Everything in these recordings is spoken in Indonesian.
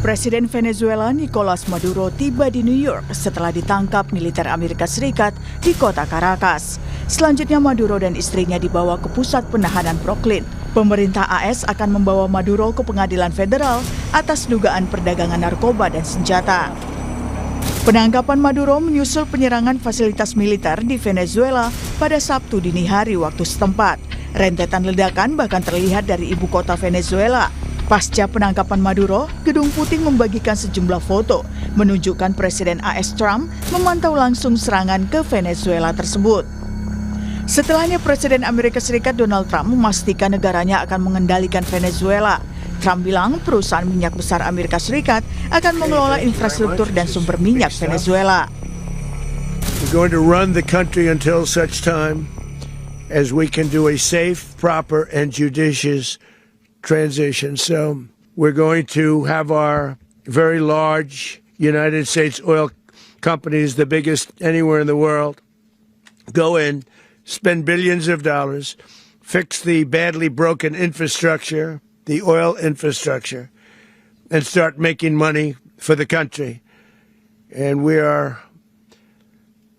Presiden Venezuela Nicolas Maduro tiba di New York setelah ditangkap militer Amerika Serikat di kota Caracas. Selanjutnya Maduro dan istrinya dibawa ke pusat penahanan Brooklyn. Pemerintah AS akan membawa Maduro ke pengadilan federal atas dugaan perdagangan narkoba dan senjata. Penangkapan Maduro menyusul penyerangan fasilitas militer di Venezuela pada Sabtu dini hari waktu setempat. Rentetan ledakan bahkan terlihat dari ibu kota Venezuela. Pasca penangkapan Maduro, Gedung Putih membagikan sejumlah foto menunjukkan Presiden AS Trump memantau langsung serangan ke Venezuela tersebut. Setelahnya Presiden Amerika Serikat Donald Trump memastikan negaranya akan mengendalikan Venezuela. Trump bilang perusahaan minyak besar Amerika Serikat akan mengelola infrastruktur dan sumber minyak Venezuela. We're going to run the country until such time as we can do a safe, proper, and judicious transition. So we're going to have our very large United States oil companies, the biggest anywhere in the world, go in, spend billions of dollars, fix the badly broken infrastructure, the oil infrastructure, and start making money for the country. And we are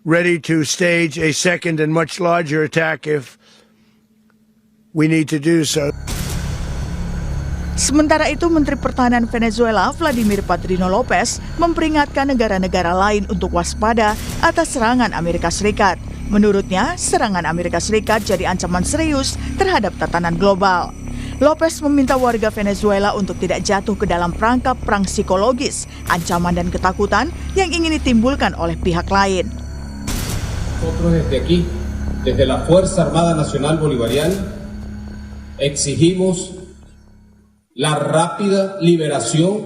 ready to stage a second and much larger attack if we need to do so. Sementara itu, Menteri Pertahanan Venezuela Vladimir Padrino Lopez memperingatkan negara-negara lain untuk waspada atas serangan Amerika Serikat. Menurutnya, serangan Amerika Serikat jadi ancaman serius terhadap tatanan global. Lopez meminta warga Venezuela untuk tidak jatuh ke dalam perangkap perang psikologis, ancaman dan ketakutan yang ingin ditimbulkan oleh pihak lain. Nosotros desde aquí, desde la Fuerza Armada Nacional Bolivariana, exigimos la rápida liberación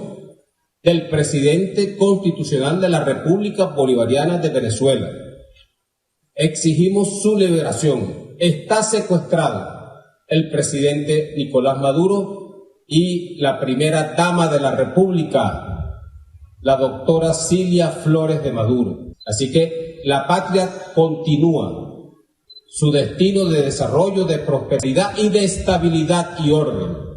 del presidente constitucional de la República Bolivariana de Venezuela. Exigimos su liberación. Está secuestrado el presidente Nicolás Maduro y la primera dama de la República, la doctora Cilia Flores de Maduro. Así que la patria continúa su destino de desarrollo, de prosperidad y de estabilidad y orden.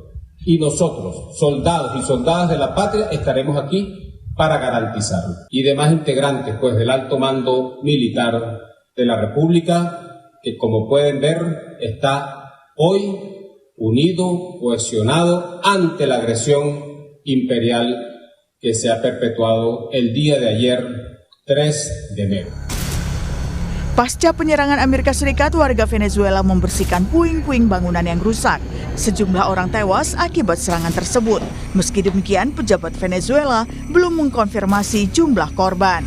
Y nosotros, soldados y soldadas de la patria, estaremos aquí para garantizarlo. Y demás integrantes, pues, del alto mando militar de la República, que como pueden ver, está hoy unido, cohesionado ante la agresión imperial que se ha perpetuado el día de ayer, 3 de enero. Pasca penyerangan Amerika Serikat, warga Venezuela membersihkan puing-puing bangunan yang rusak. Sejumlah orang tewas akibat serangan tersebut. Meski demikian, pejabat Venezuela belum mengkonfirmasi jumlah korban.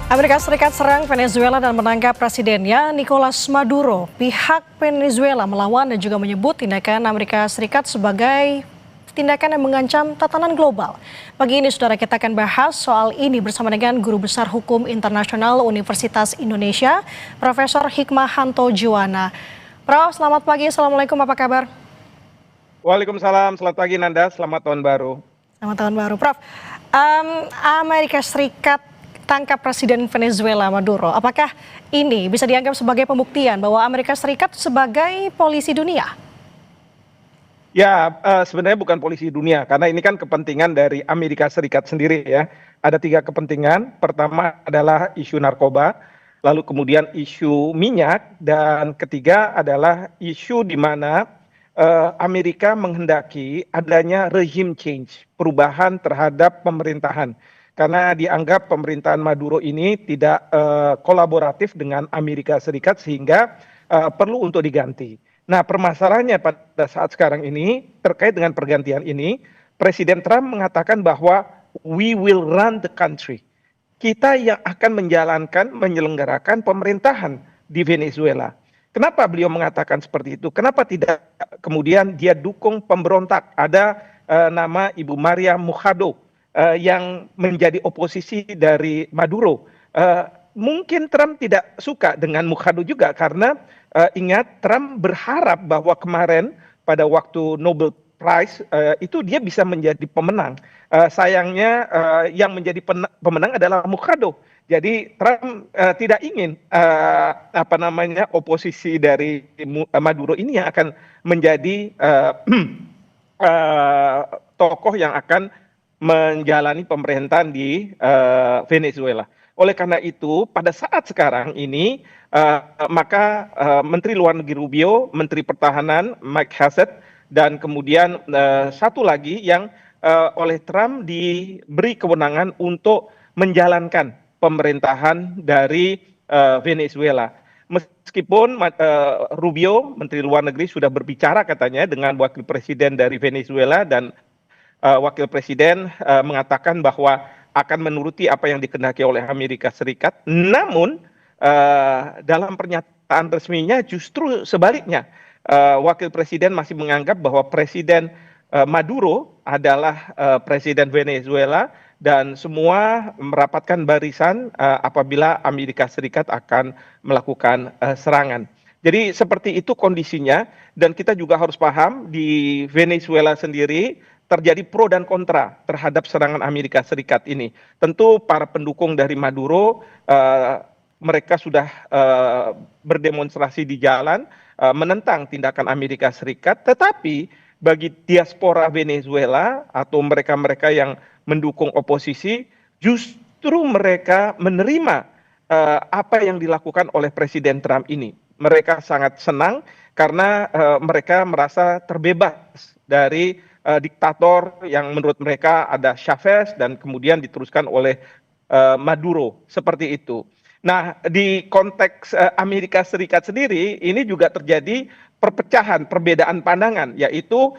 Amerika Serikat serang Venezuela dan menangkap presidennya Nicolas Maduro. Pihak Venezuela melawan dan juga menyebut tindakan Amerika Serikat sebagai tindakan yang mengancam tatanan global. Pagi ini, saudara, kita akan bahas soal ini bersama dengan Guru Besar Hukum Internasional Universitas Indonesia, Profesor Hikmahanto Juwana. Prof, selamat pagi. Assalamualaikum, apa kabar? Waalaikumsalam, selamat pagi Nanda, selamat tahun baru. Selamat tahun baru, Prof. Amerika Serikat tangkap Presiden Venezuela Maduro. Apakah ini bisa dianggap sebagai pembuktian bahwa Amerika Serikat sebagai polisi dunia? Ya, sebenarnya bukan polisi dunia, karena ini kan kepentingan dari Amerika Serikat sendiri ya. Ada 3 kepentingan. Pertama adalah isu narkoba, lalu kemudian isu minyak, dan ketiga adalah isu di mana Amerika menghendaki adanya regime change, perubahan terhadap pemerintahan. Karena dianggap pemerintahan Maduro ini tidak kolaboratif dengan Amerika Serikat sehingga perlu untuk diganti. Nah, permasalahannya pada saat sekarang ini terkait dengan pergantian ini, Presiden Trump mengatakan bahwa we will run the country. Kita yang akan menyelenggarakan pemerintahan di Venezuela. Kenapa beliau mengatakan seperti itu? Kenapa tidak kemudian dia dukung pemberontak? Ada nama Ibu Maria Mujado yang menjadi oposisi dari Maduro. Mungkin Trump tidak suka dengan Mujado juga karena ingat Trump berharap bahwa kemarin pada waktu Nobel Price itu dia bisa menjadi pemenang. Sayangnya yang menjadi pemenang adalah Mukado. Jadi Trump tidak ingin oposisi dari Maduro ini yang akan menjadi tokoh yang akan menjalani pemerintahan di Venezuela. Oleh karena itu, pada saat sekarang ini, maka Menteri Luar Negeri Rubio, Menteri Pertahanan Mike Hassett, dan kemudian satu lagi yang oleh Trump diberi kewenangan untuk menjalankan pemerintahan dari Venezuela. Meskipun Rubio, Menteri Luar Negeri, sudah berbicara katanya dengan Wakil Presiden dari Venezuela, dan Wakil Presiden mengatakan bahwa akan menuruti apa yang dikehendaki oleh Amerika Serikat. Namun dalam pernyataan resminya justru sebaliknya, Wakil Presiden masih menganggap bahwa Presiden Maduro adalah Presiden Venezuela, dan semua merapatkan barisan apabila Amerika Serikat akan melakukan serangan. Jadi seperti itu kondisinya, dan kita juga harus paham di Venezuela sendiri terjadi pro dan kontra terhadap serangan Amerika Serikat ini. Tentu para pendukung dari Maduro, mereka sudah berdemonstrasi di jalan menentang tindakan Amerika Serikat, tetapi bagi diaspora Venezuela atau mereka-mereka yang mendukung oposisi, justru mereka menerima apa yang dilakukan oleh Presiden Trump ini. Mereka sangat senang karena mereka merasa terbebas dari diktator yang menurut mereka ada Chavez dan kemudian diteruskan oleh Maduro, seperti itu. Nah, di konteks Amerika Serikat sendiri, ini juga terjadi perpecahan, perbedaan pandangan, yaitu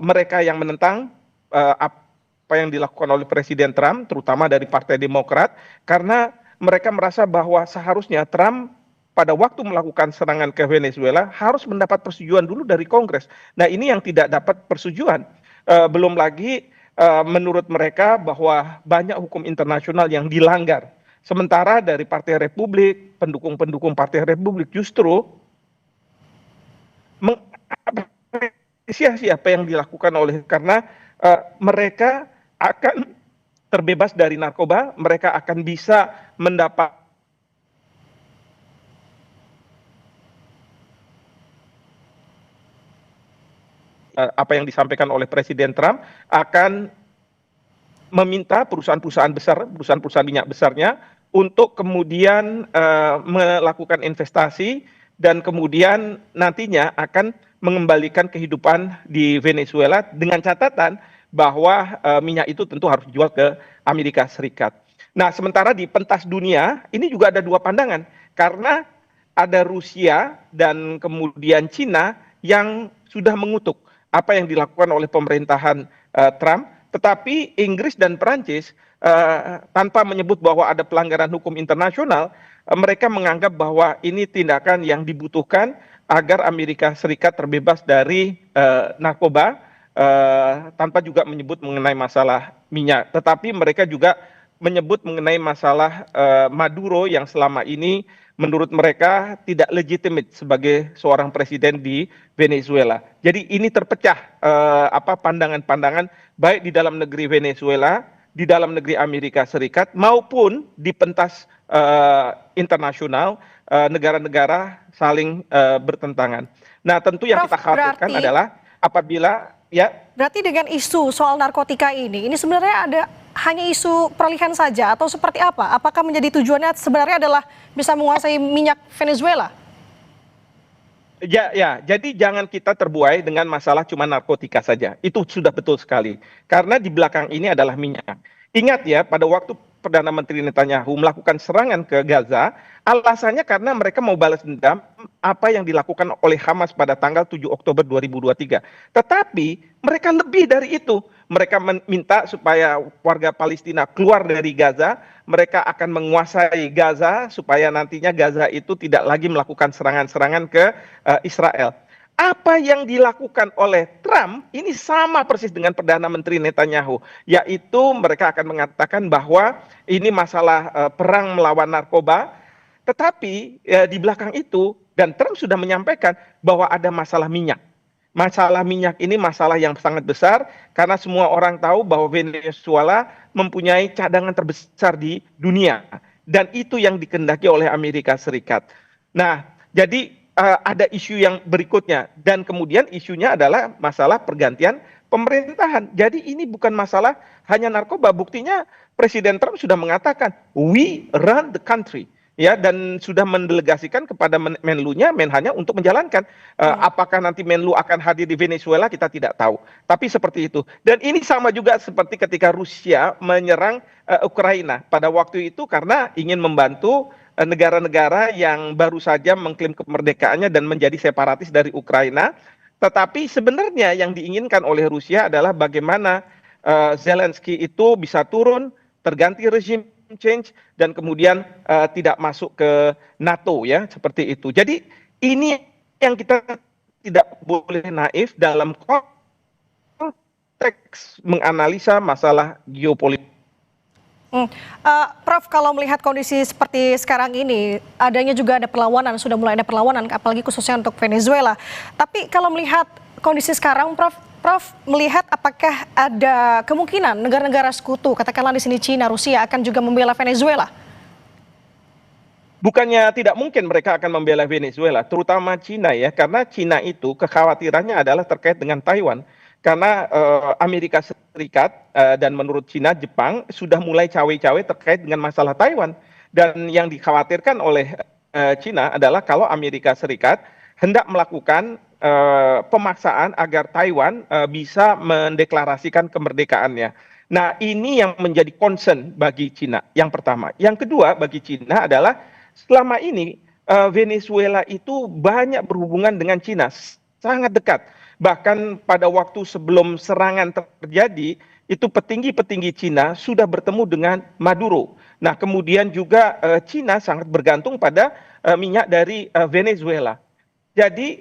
mereka yang menentang apa yang dilakukan oleh Presiden Trump, terutama dari Partai Demokrat, karena mereka merasa bahwa seharusnya Trump pada waktu melakukan serangan ke Venezuela harus mendapat persetujuan dulu dari Kongres. Nah, ini yang tidak dapat persetujuan. Belum lagi menurut mereka bahwa banyak hukum internasional yang dilanggar. Sementara dari Partai Republik, pendukung-pendukung Partai Republik justru mengapresiasi apa yang dilakukan oleh, karena mereka akan terbebas dari narkoba, mereka akan bisa mendapat apa yang disampaikan oleh Presiden Trump, akan meminta perusahaan-perusahaan besar, perusahaan-perusahaan minyak besarnya untuk kemudian melakukan investasi dan kemudian nantinya akan mengembalikan kehidupan di Venezuela dengan catatan bahwa minyak itu tentu harus dijual ke Amerika Serikat. Nah, sementara di pentas dunia ini juga ada dua pandangan, karena ada Rusia dan kemudian Cina yang sudah mengutuk apa yang dilakukan oleh pemerintahan Trump, tetapi Inggris dan Perancis tanpa menyebut bahwa ada pelanggaran hukum internasional, mereka menganggap bahwa ini tindakan yang dibutuhkan agar Amerika Serikat terbebas dari narkoba, tanpa juga menyebut mengenai masalah minyak. Tetapi mereka juga menyebut mengenai masalah Maduro yang selama ini menurut mereka tidak legitimate sebagai seorang presiden di Venezuela. Jadi ini terpecah pandangan-pandangan baik di dalam negeri Venezuela, di dalam negeri Amerika Serikat, maupun di pentas internasional, negara-negara saling bertentangan. Nah, tentu yang kita khawatirkan adalah apabila Berarti dengan isu soal narkotika ini sebenarnya ada hanya isu peralihan saja atau seperti apa? Apakah menjadi tujuannya sebenarnya adalah bisa menguasai minyak Venezuela? Ya, jadi jangan kita terbuai dengan masalah cuma narkotika saja. Itu sudah betul sekali. Karena di belakang ini adalah minyak. Ingat ya, pada waktu Perdana Menteri Netanyahu melakukan serangan ke Gaza, alasannya karena mereka mau balas dendam apa yang dilakukan oleh Hamas pada tanggal 7 Oktober 2023. Tetapi mereka lebih dari itu. Mereka meminta supaya warga Palestina keluar dari Gaza, mereka akan menguasai Gaza supaya nantinya Gaza itu tidak lagi melakukan serangan-serangan ke Israel. Apa yang dilakukan oleh Trump ini sama persis dengan Perdana Menteri Netanyahu, yaitu mereka akan mengatakan bahwa ini masalah perang melawan narkoba, tetapi di belakang itu, dan Trump sudah menyampaikan bahwa ada masalah minyak. Masalah minyak ini masalah yang sangat besar karena semua orang tahu bahwa Venezuela mempunyai cadangan terbesar di dunia dan itu yang dikehendaki oleh Amerika Serikat. Nah, jadi ada isu yang berikutnya dan kemudian isunya adalah masalah pergantian pemerintahan. Jadi ini bukan masalah hanya narkoba, buktinya Presiden Trump sudah mengatakan we run the country. Ya, dan sudah mendelegasikan kepada Menlunya, Menhannya untuk menjalankan. Apakah nanti Menlu akan hadir di Venezuela kita tidak tahu. Tapi seperti itu. Dan ini sama juga seperti ketika Rusia menyerang Ukraina pada waktu itu karena ingin membantu negara-negara yang baru saja mengklaim kemerdekaannya dan menjadi separatis dari Ukraina. Tetapi sebenarnya yang diinginkan oleh Rusia adalah bagaimana Zelensky itu bisa turun, terganti rezim change dan kemudian tidak masuk ke NATO ya seperti itu. Jadi ini yang kita tidak boleh naif dalam konteks menganalisa masalah geopolitik. Prof, kalau melihat kondisi seperti sekarang ini, adanya juga ada perlawanan, sudah mulai ada perlawanan, apalagi khususnya untuk Venezuela. Tapi kalau melihat kondisi sekarang, Prof melihat apakah ada kemungkinan negara-negara sekutu, katakanlah di sini Cina, Rusia akan juga membela Venezuela? Bukannya tidak mungkin mereka akan membela Venezuela, terutama Cina ya, karena Cina itu kekhawatirannya adalah terkait dengan Taiwan. Karena Amerika Serikat dan menurut Cina, Jepang sudah mulai cawe-cawe terkait dengan masalah Taiwan. Dan yang dikhawatirkan oleh Cina adalah kalau Amerika Serikat hendak melakukan pemaksaan agar Taiwan bisa mendeklarasikan kemerdekaannya. Nah, ini yang menjadi concern bagi Cina, yang pertama. Yang kedua bagi Cina adalah selama ini Venezuela itu banyak berhubungan dengan Cina, sangat dekat. Bahkan pada waktu sebelum serangan terjadi, itu petinggi-petinggi Cina sudah bertemu dengan Maduro. Nah, kemudian juga Cina sangat bergantung pada minyak dari Venezuela. Jadi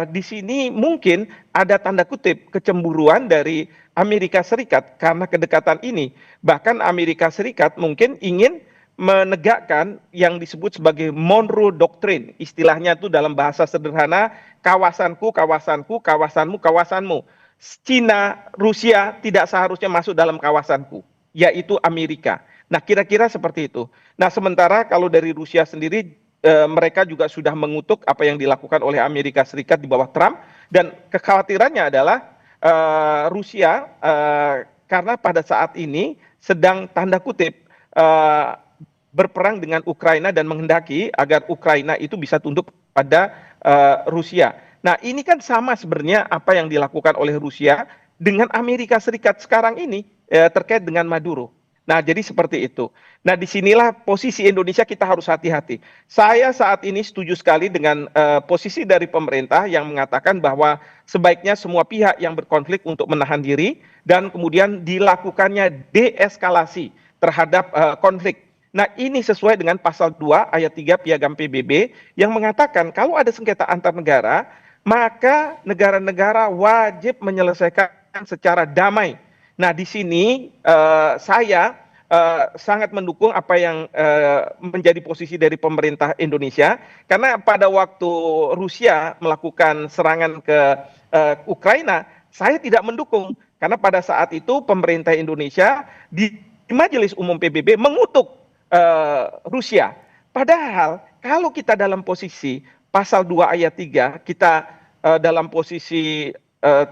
di sini mungkin ada tanda kutip kecemburuan dari Amerika Serikat karena kedekatan ini. Bahkan Amerika Serikat mungkin ingin menegakkan yang disebut sebagai Monroe Doctrine. Istilahnya itu dalam bahasa sederhana, kawasanku, kawasanku, kawasanmu, kawasanmu. Cina, Rusia tidak seharusnya masuk dalam kawasanku, yaitu Amerika. Nah, kira-kira seperti itu. Nah, sementara kalau dari Rusia sendiri, mereka juga sudah mengutuk apa yang dilakukan oleh Amerika Serikat di bawah Trump. Dan kekhawatirannya adalah Rusia, karena pada saat ini sedang tanda kutip berperang dengan Ukraina dan menghendaki agar Ukraina itu bisa tunduk pada Rusia. Nah, ini kan sama sebenarnya apa yang dilakukan oleh Rusia dengan Amerika Serikat sekarang ini terkait dengan Maduro. Nah, jadi seperti itu. Nah, disinilah posisi Indonesia kita harus hati-hati. Saya saat ini setuju sekali dengan posisi dari pemerintah yang mengatakan bahwa sebaiknya semua pihak yang berkonflik untuk menahan diri dan kemudian dilakukannya deeskalasi terhadap konflik. Nah, ini sesuai dengan pasal 2 ayat 3 Piagam PBB yang mengatakan kalau ada sengketa antar negara, maka negara-negara wajib menyelesaikan secara damai. Nah, di sini saya sangat mendukung apa yang menjadi posisi dari pemerintah Indonesia, karena pada waktu Rusia melakukan serangan ke Ukraina, saya tidak mendukung, karena pada saat itu pemerintah Indonesia di Majelis Umum PBB mengutuk Rusia. Padahal kalau kita dalam posisi pasal 2 ayat 3, kita dalam posisi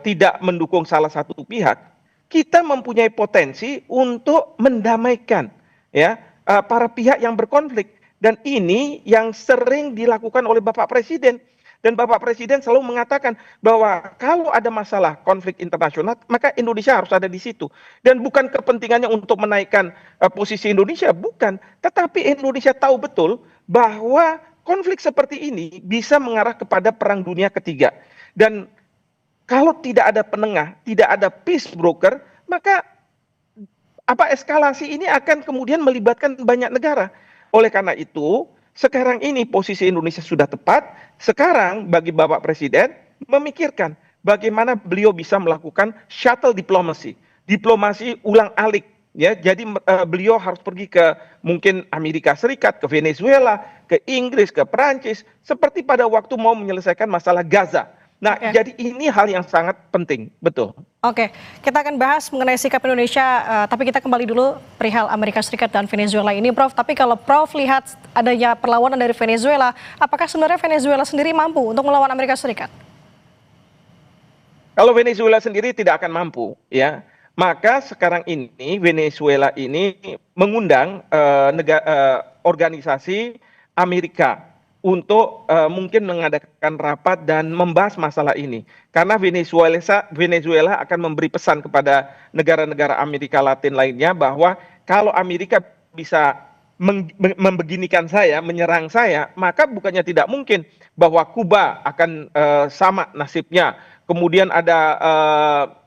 tidak mendukung salah satu pihak, kita mempunyai potensi untuk mendamaikan ya para pihak yang berkonflik. Dan ini yang sering dilakukan oleh Bapak Presiden. Dan Bapak Presiden selalu mengatakan bahwa kalau ada masalah konflik internasional, maka Indonesia harus ada di situ. Dan bukan kepentingannya untuk menaikkan posisi Indonesia, bukan. Tetapi Indonesia tahu betul bahwa konflik seperti ini bisa mengarah kepada Perang Dunia Ketiga. Dan kalau tidak ada penengah, tidak ada peace broker, maka eskalasi ini akan kemudian melibatkan banyak negara. Oleh karena itu, sekarang ini posisi Indonesia sudah tepat. Sekarang bagi Bapak Presiden memikirkan bagaimana beliau bisa melakukan shuttle diplomacy, diplomasi ulang-alik. Ya, jadi beliau harus pergi ke mungkin Amerika Serikat, ke Venezuela, ke Inggris, ke Perancis, seperti pada waktu mau menyelesaikan masalah Gaza. Nah, Oke. jadi ini hal yang sangat penting, betul. Oke, kita akan bahas mengenai sikap Indonesia, tapi kita kembali dulu perihal Amerika Serikat dan Venezuela ini, Prof. Tapi kalau Prof lihat adanya perlawanan dari Venezuela, apakah sebenarnya Venezuela sendiri mampu untuk melawan Amerika Serikat? Kalau Venezuela sendiri tidak akan mampu, ya. Maka sekarang ini Venezuela ini mengundang organisasi Amerika untuk mungkin mengadakan rapat dan membahas masalah ini. Karena Venezuela akan memberi pesan kepada negara-negara Amerika Latin lainnya bahwa kalau Amerika bisa membeginikan saya, menyerang saya, maka bukannya tidak mungkin bahwa Kuba akan sama nasibnya. Kemudian ada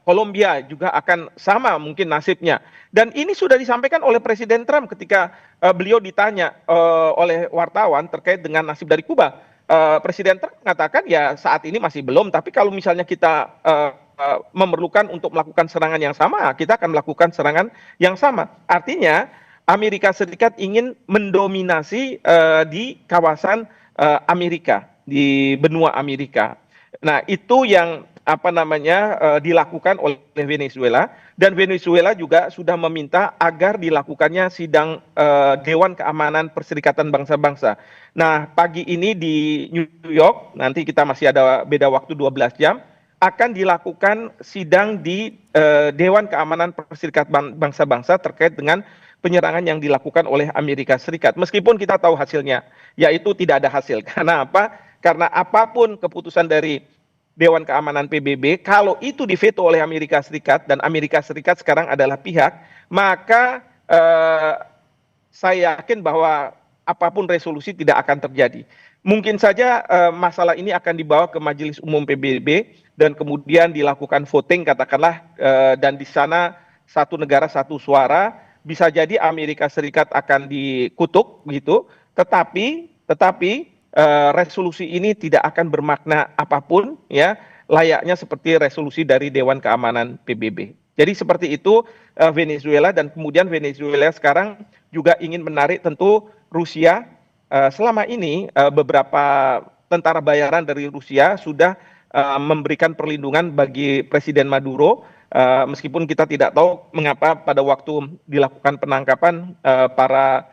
Kolombia juga akan sama mungkin nasibnya. Dan ini sudah disampaikan oleh Presiden Trump ketika beliau ditanya oleh wartawan terkait dengan nasib dari Kuba. Presiden Trump mengatakan ya saat ini masih belum, tapi kalau misalnya kita memerlukan untuk melakukan serangan yang sama, kita akan melakukan serangan yang sama. Artinya Amerika Serikat ingin mendominasi di kawasan Amerika, di benua Amerika. Nah, itu yang dilakukan oleh Venezuela, dan Venezuela juga sudah meminta agar dilakukannya sidang Dewan Keamanan Perserikatan Bangsa-Bangsa. Nah, pagi ini di New York, nanti kita masih ada beda waktu 12 jam, akan dilakukan sidang di Dewan Keamanan Perserikatan Bangsa-Bangsa terkait dengan penyerangan yang dilakukan oleh Amerika Serikat. Meskipun kita tahu hasilnya, yaitu tidak ada hasil. Karena apa? Karena apapun keputusan dari Dewan Keamanan PBB, kalau itu diveto oleh Amerika Serikat, dan Amerika Serikat sekarang adalah pihak, maka saya yakin bahwa apapun resolusi tidak akan terjadi. Mungkin saja masalah ini akan dibawa ke Majelis Umum PBB, dan kemudian dilakukan voting katakanlah, dan di sana satu negara satu suara, bisa jadi Amerika Serikat akan dikutuk begitu, tetapi resolusi ini tidak akan bermakna apapun, ya, layaknya seperti resolusi dari Dewan Keamanan PBB. Jadi seperti itu Venezuela, dan kemudian Venezuela sekarang juga ingin menarik tentu Rusia. Selama ini beberapa tentara bayaran dari Rusia sudah memberikan perlindungan bagi Presiden Maduro, meskipun kita tidak tahu mengapa pada waktu dilakukan penangkapan para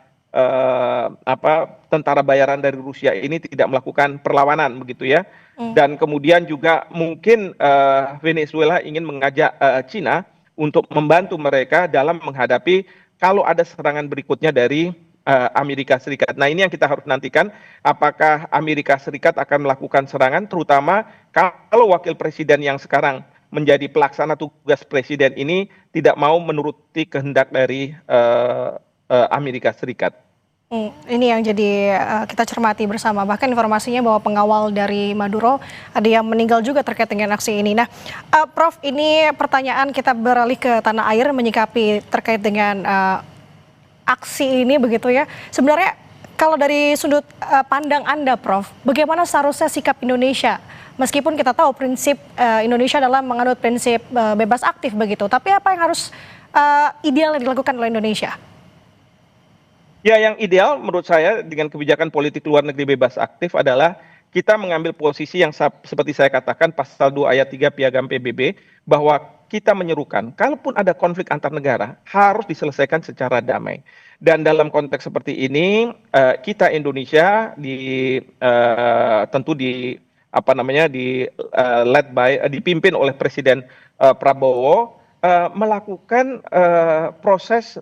tentara bayaran dari Rusia ini tidak melakukan perlawanan begitu ya. Dan kemudian juga mungkin Venezuela ingin mengajak Cina untuk membantu mereka dalam menghadapi kalau ada serangan berikutnya dari Amerika Serikat. Nah, ini yang kita harus nantikan, apakah Amerika Serikat akan melakukan serangan, terutama kalau wakil presiden yang sekarang menjadi pelaksana tugas presiden ini tidak mau menuruti kehendak dari Amerika Serikat. Ini yang jadi kita cermati bersama. Bahkan informasinya bahwa pengawal dari Maduro ada yang meninggal juga terkait dengan aksi ini. Nah, Prof, ini pertanyaan kita beralih ke tanah air menyikapi terkait dengan aksi ini begitu ya. Sebenarnya kalau dari sudut pandang Anda, Prof, bagaimana seharusnya sikap Indonesia? Meskipun kita tahu prinsip Indonesia adalah menganut prinsip bebas aktif begitu, tapi apa yang harus ideal yang dilakukan oleh Indonesia? Ya, yang ideal menurut saya dengan kebijakan politik luar negeri bebas aktif adalah kita mengambil posisi yang seperti saya katakan pasal 2 ayat 3 Piagam PBB, bahwa kita menyerukan kalaupun ada konflik antar negara harus diselesaikan secara damai. Dan dalam konteks seperti ini kita Indonesia tentu dipimpin oleh Presiden Prabowo melakukan proses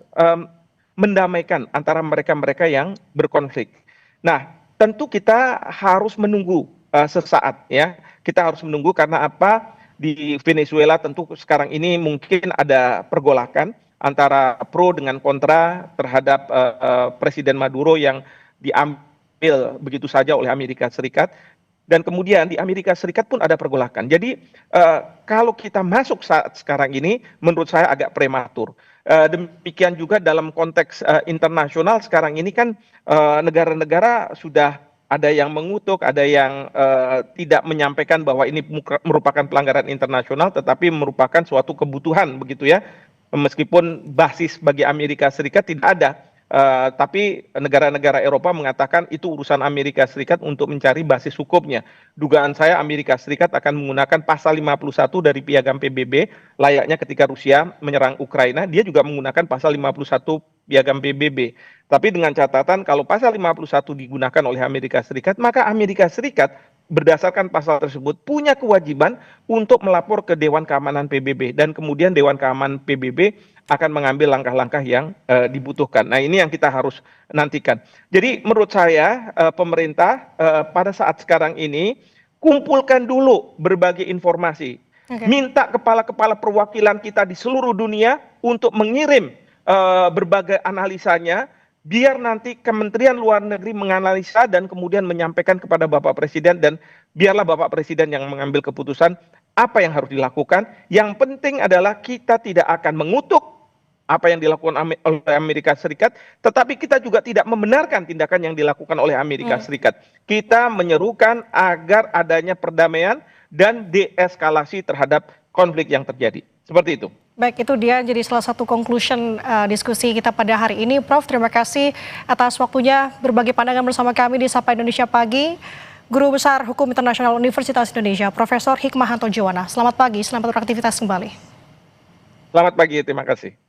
mendamaikan antara mereka-mereka yang berkonflik. Nah, tentu kita harus menunggu sesaat ya. Kita harus menunggu karena apa? Di Venezuela tentu sekarang ini mungkin ada pergolakan antara pro dengan kontra terhadap Presiden Maduro yang diambil begitu saja oleh Amerika Serikat. Dan kemudian di Amerika Serikat pun ada pergolakan. Jadi kalau kita masuk saat sekarang ini menurut saya agak prematur. Demikian juga dalam konteks internasional sekarang ini kan negara-negara sudah ada yang mengutuk, ada yang tidak menyampaikan bahwa ini merupakan pelanggaran internasional, tetapi merupakan suatu kebutuhan begitu ya. Meskipun basis bagi Amerika Serikat tidak ada Tapi negara-negara Eropa mengatakan itu urusan Amerika Serikat untuk mencari basis hukumnya. Dugaan saya Amerika Serikat akan menggunakan pasal 51 dari Piagam PBB, layaknya ketika Rusia menyerang Ukraina, dia juga menggunakan pasal 51 Piagam PBB. Tapi dengan catatan kalau pasal 51 digunakan oleh Amerika Serikat, maka Amerika Serikat berdasarkan pasal tersebut punya kewajiban untuk melapor ke Dewan Keamanan PBB, dan kemudian Dewan Keamanan PBB akan mengambil langkah-langkah yang dibutuhkan. Nah, ini yang kita harus nantikan. Jadi menurut saya pemerintah pada saat sekarang ini kumpulkan dulu berbagai informasi. Minta kepala-kepala perwakilan kita di seluruh dunia untuk mengirim berbagai analisanya, biar nanti Kementerian Luar Negeri menganalisa dan kemudian menyampaikan kepada Bapak Presiden, dan biarlah Bapak Presiden yang mengambil keputusan apa yang harus dilakukan. Yang penting adalah kita tidak akan mengutuk apa yang dilakukan oleh Amerika Serikat, tetapi kita juga tidak membenarkan tindakan yang dilakukan oleh Amerika Serikat. Kita menyerukan agar adanya perdamaian dan deeskalasi terhadap konflik yang terjadi. Seperti itu. Baik, itu dia jadi salah satu conclusion diskusi kita pada hari ini. Prof, terima kasih atas waktunya berbagi pandangan bersama kami di Sapa Indonesia Pagi. Guru Besar Hukum Internasional Universitas Indonesia, Profesor Hikmahanto Juwana. Selamat pagi, selamat beraktivitas kembali. Selamat pagi, terima kasih.